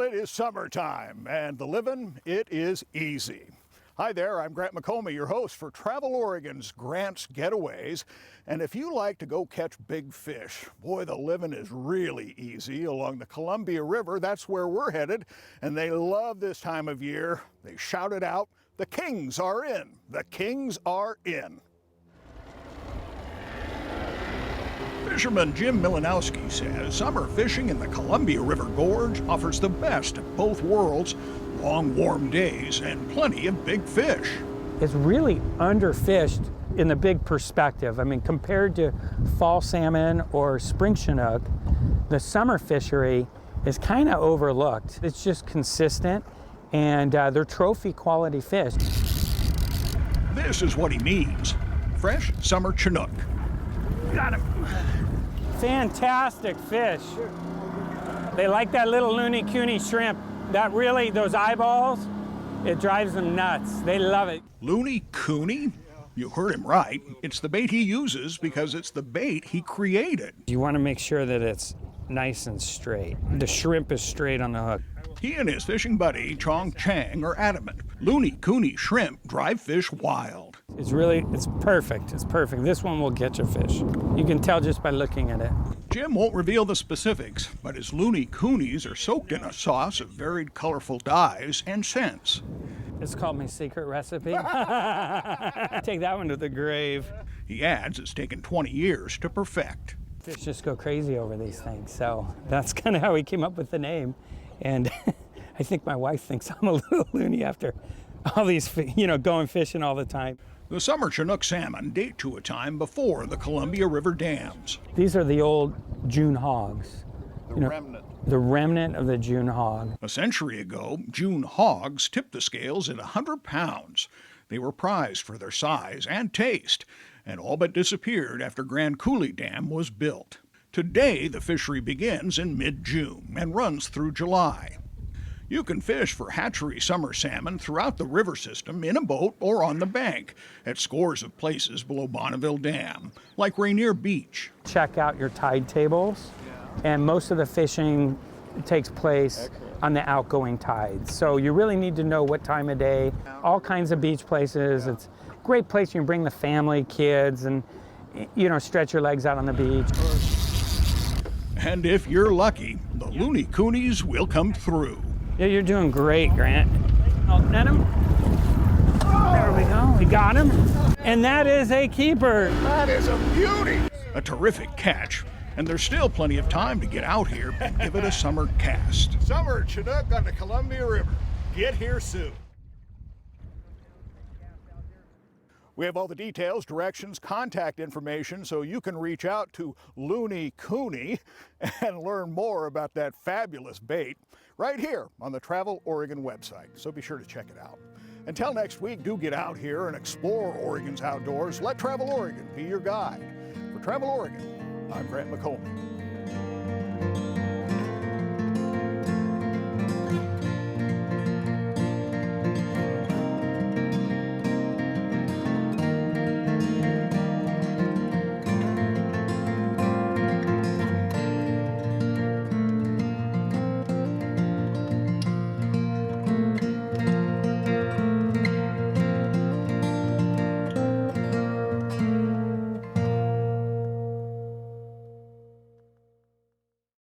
Well, it is summertime, and the living, it is easy. Hi there, I'm Grant McComey, your host for Travel Oregon's Grant's Getaways. And if you like to go catch big fish, boy, the living is really easy along the Columbia River. That's where we're headed, and they love this time of year. They shout it out, the Kings are in. The Kings are in. Fisherman Jim Milanowski says summer fishing in the Columbia River Gorge offers the best of both worlds, long warm days and plenty of big fish. It's really underfished in the big perspective. I mean, compared to fall salmon or spring Chinook, the summer fishery is kind of overlooked. It's just consistent, and they're trophy quality fish. This is what he means. Fresh summer Chinook. Got him. Fantastic fish. They like that little Loony Cooney shrimp. That really, those eyeballs, it drives them nuts. They love it. Loony Cooney? You heard him right. It's the bait he uses because it's the bait he created. You want to make sure that it's nice and straight. The shrimp is straight on the hook. He and his fishing buddy, Chong Chang, are adamant. Loony Cooney shrimp drive fish wild. It's perfect. It's perfect. This one will get you fish. You can tell just by looking at it. Jim won't reveal the specifics, but his Loony Coonies are soaked in a sauce of varied colorful dyes and scents. It's called my secret recipe. Take that one to the grave. He adds it's taken 20 years to perfect. Fish just go crazy over these things, so that's kind of how we came up with the name. And I think my wife thinks I'm a little loony after all these, going fishing all the time. The summer Chinook salmon date to a time before the Columbia River dams. These are the old June hogs. Remnant. The remnant of the June hog. A century ago, June hogs tipped the scales at 100 pounds. They were prized for their size and taste, and all but disappeared after Grand Coulee Dam was built. Today, the fishery begins in mid-June and runs through July. You can fish for hatchery summer salmon throughout the river system in a boat or on the bank at scores of places below Bonneville Dam, like Rainier Beach. Check out your tide tables, and most of the fishing takes place on the outgoing tides. So you really need to know what time of day, all kinds of beach places. It's a great place you can bring the family, kids, and stretch your legs out on the beach. And if you're lucky, the Loony Coonies will come through. Yeah, you're doing great, Grant. I'll net him. There we go, we got him. And that is a keeper. That is a beauty. A terrific catch. And there's still plenty of time to get out here and give it a summer cast. Summer Chinook on the Columbia River. Get here soon. We have all the details, directions, contact information so you can reach out to Loony Cooney and learn more about that fabulous bait right here on the Travel Oregon website. So be sure to check it out. Until next week, do get out here and explore Oregon's outdoors. Let Travel Oregon be your guide. For Travel Oregon, I'm Grant McComey.